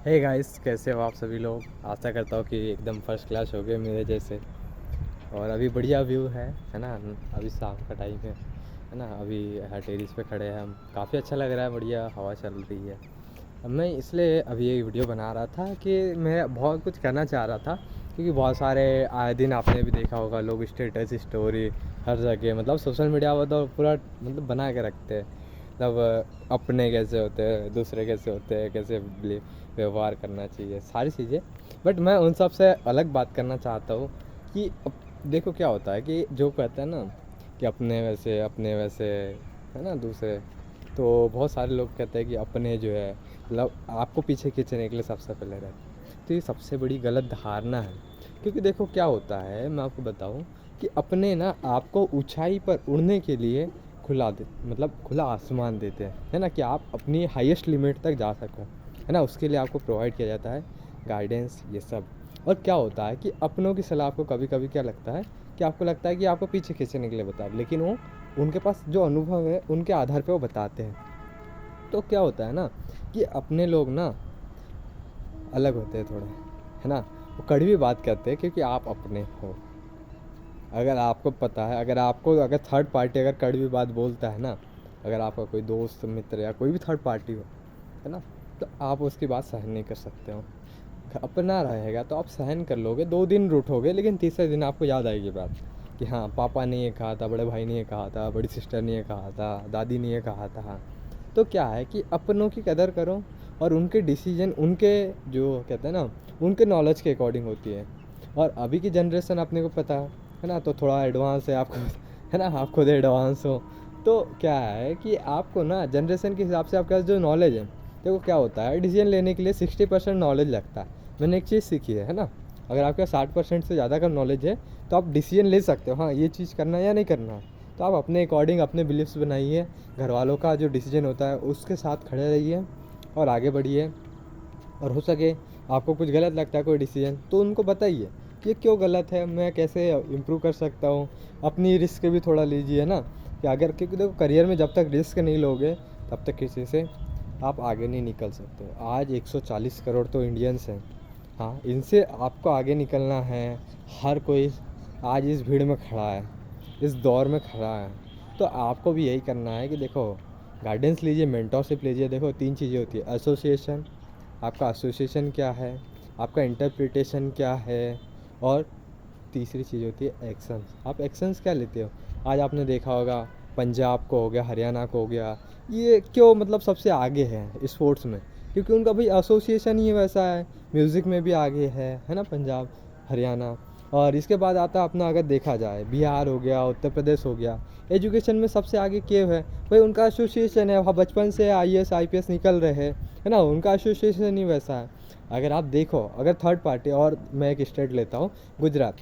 Hey guys, कैसे हो आप सभी लोग। आशा करता हूँ कि एकदम फर्स्ट क्लास हो गए मेरे जैसे। और अभी बढ़िया व्यू है ना। अभी शाम का टाइम है ना। अभी टेरिस पे खड़े हैं हम। काफ़ी अच्छा लग रहा है, बढ़िया हवा चल रही है। अब मैं इसलिए अभी ये वीडियो बना रहा था कि मैं बहुत कुछ करना चाह रहा था, क्योंकि बहुत सारे आए दिन आपने भी देखा होगा लोग स्टेटस स्टोरी हर जगह, मतलब सोशल मीडिया वो तो पूरा मतलब बना के रखते हैं। मतलब अपने कैसे होते हैं, दूसरे कैसे होते हैं, कैसे व्यवहार करना चाहिए, सारी चीज़ें। बट मैं उन सब से अलग बात करना चाहता हूँ कि देखो क्या होता है कि जो कहते हैं ना कि अपने वैसे है ना दूसरे। तो बहुत सारे लोग कहते हैं कि अपने जो है मतलब आपको पीछे खींचने के लिए सबसे पहले रहते हैं। तो ये सबसे बड़ी गलत धारणा है। क्योंकि देखो क्या होता है, मैं आपको बताऊं कि अपने ना आपको ऊंचाई पर उड़ने के लिए मतलब खुला आसमान देते हैं, है ना, कि आप अपनी हाईएस्ट लिमिट तक जा सको, है ना। उसके लिए आपको प्रोवाइड किया जाता है गाइडेंस, ये सब। और क्या होता है कि अपनों की सलाह आपको कभी कभी क्या लगता है कि आपको लगता है कि आपको पीछे खींचने के लिए बता रहे, लेकिन वो उनके पास जो अनुभव है उनके आधार पे वो बताते हैं। तो क्या होता है ना कि अपने लोग ना अलग होते हैं थोड़े, है ना। वो कड़वी बात करते हैं क्योंकि आप अपने हो। अगर आपको पता है, अगर थर्ड पार्टी अगर कड़वी बात बोलता है ना, अगर आपका कोई दोस्त मित्र या कोई भी थर्ड पार्टी हो, है ना, तो आप उसकी बात सहन नहीं कर सकते हो। अपना रहेगा तो आप सहन कर लोगे, 2 दिन रूठोगे, लेकिन तीसरे दिन आपको याद आएगी बात कि हाँ, पापा ने ये कहा था, बड़े भाई ने ये कहा था, बड़ी सिस्टर ने ये कहा था, दादी ने ये कहा था। तो क्या है कि अपनों की कदर करो, और उनके डिसीजन उनके जो कहते हैं ना उनके नॉलेज के अकॉर्डिंग होती है। और अभी की जनरेशन अपने को पता है ना, तो थोड़ा एडवांस है आपको है ना, आप खुद एडवांस हो। तो क्या है कि आपको ना जनरेशन के हिसाब से आपके पास जो नॉलेज है, देखो क्या होता है, डिसीजन लेने के लिए 60% नॉलेज लगता है। मैंने एक चीज़ सीखी है ना। अगर आपके 60% से ज़्यादा का नॉलेज है तो आप डिसीजन ले सकते हो, हाँ ये चीज़ करना है या नहीं करना है। तो आप अपने अकॉर्डिंग अपने बिलीव्स बनाइए, घर वालों का जो डिसीजन होता है उसके साथ खड़े रहिए और आगे बढ़िए। और हो सके आपको कुछ गलत लगता है कोई डिसीजन, तो उनको बताइए कि ये क्यों गलत है, मैं कैसे इम्प्रूव कर सकता हूँ। अपनी रिस्क भी थोड़ा लीजिए ना, कि अगर क्योंकि देखो करियर में जब तक रिस्क नहीं लोगे तब तक किसी से आप आगे नहीं निकल सकते। आज 140 करोड़ तो इंडियंस हैं, हाँ, इनसे आपको आगे निकलना है। हर कोई आज इस भीड़ में खड़ा है, इस दौर में खड़ा है। तो आपको भी यही करना है कि देखो गाइडेंस लीजिए, मेंटरशिप लीजिए। देखो 3 चीज़ें होती है, एसोसिएशन, आपका एसोसिएशन क्या है, आपका इंटरप्रिटेशन क्या है, और तीसरी चीज़ होती है एक्शंस। आप एक्शंस क्या लेते हो। आज आपने देखा होगा पंजाब को हो गया, हरियाणा को हो गया, ये क्यों मतलब सबसे आगे है स्पोर्ट्स में, क्योंकि उनका भाई एसोसिएशन ही वैसा है। म्यूज़िक में भी आगे है ना, पंजाब हरियाणा। और इसके बाद आता अपना, अगर देखा जाए बिहार हो गया, उत्तर प्रदेश हो गया, एजुकेशन में सबसे आगे क्यों है भाई, उनका एसोसिएशन है। वहाँ बचपन से आईएएस आईपीएस निकल रहे हैं, है ना, उनका एसोसिएशन ही वैसा है। अगर आप देखो, अगर थर्ड पार्टी, और मैं एक स्टेट लेता हूँ गुजरात,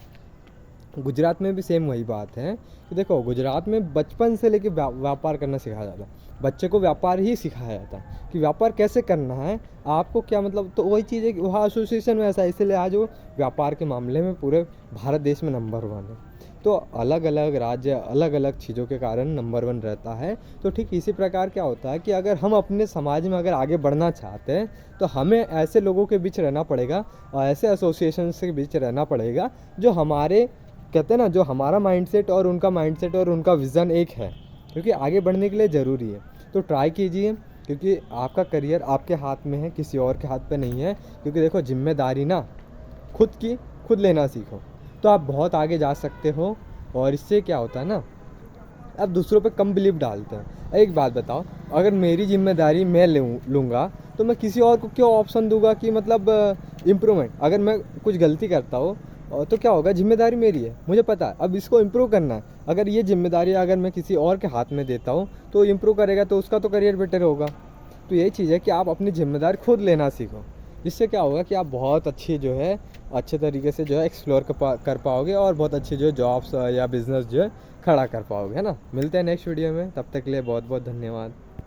गुजरात में भी सेम वही बात है कि देखो गुजरात में बचपन से लेके व्यापार करना सिखाया जाता है। बच्चे को व्यापार ही सिखाया जाता है कि व्यापार कैसे करना है, आपको क्या मतलब। तो वही चीज़ है कि वहाँ एसोसिएशन में ऐसा है, इसलिए आज वो व्यापार के मामले में पूरे भारत देश में नंबर 1 है। तो अलग अलग राज्य अलग अलग चीज़ों के कारण नंबर 1 रहता है। तो ठीक इसी प्रकार क्या होता है कि अगर हम अपने समाज में अगर आगे बढ़ना चाहते हैं तो हमें ऐसे लोगों के बीच रहना पड़ेगा, और ऐसे एसोसिएशन के बीच रहना पड़ेगा जो हमारे कहते हैं ना, जो हमारा माइंडसेट और उनका माइंडसेट और उनका विज़न एक है, क्योंकि आगे बढ़ने के लिए ज़रूरी है। तो ट्राई कीजिए, क्योंकि आपका करियर आपके हाथ में है, किसी और के हाथ पे नहीं है। क्योंकि देखो जिम्मेदारी ना खुद की खुद लेना सीखो, तो आप बहुत आगे जा सकते हो। और इससे क्या होता है ना, आप दूसरों पे कम बिलीव डालते हैं। एक बात बताओ, अगर मेरी जिम्मेदारी मैं लूँगा तो मैं किसी और को क्यों ऑप्शन दूंगा कि मतलब इम्प्रूवमेंट। अगर मैं कुछ गलती करता हूँ तो क्या होगा, जिम्मेदारी मेरी है, मुझे पता है अब इसको इम्प्रूव करना है। अगर ये जिम्मेदारी अगर मैं किसी और के हाथ में देता हूँ तो इम्प्रूव करेगा, तो उसका तो करियर बेटर होगा। तो यही चीज़ है कि आप अपनी जिम्मेदारी खुद लेना सीखो। इससे क्या होगा कि आप बहुत अच्छी जो है अच्छे तरीके से जो है एक्सप्लोर कर पाओगे, और बहुत अच्छी जो जॉब्स या बिज़नेस जो है खड़ा कर पाओगे, है ना। मिलते हैं नेक्स्ट वीडियो में, तब तक के लिए बहुत बहुत धन्यवाद।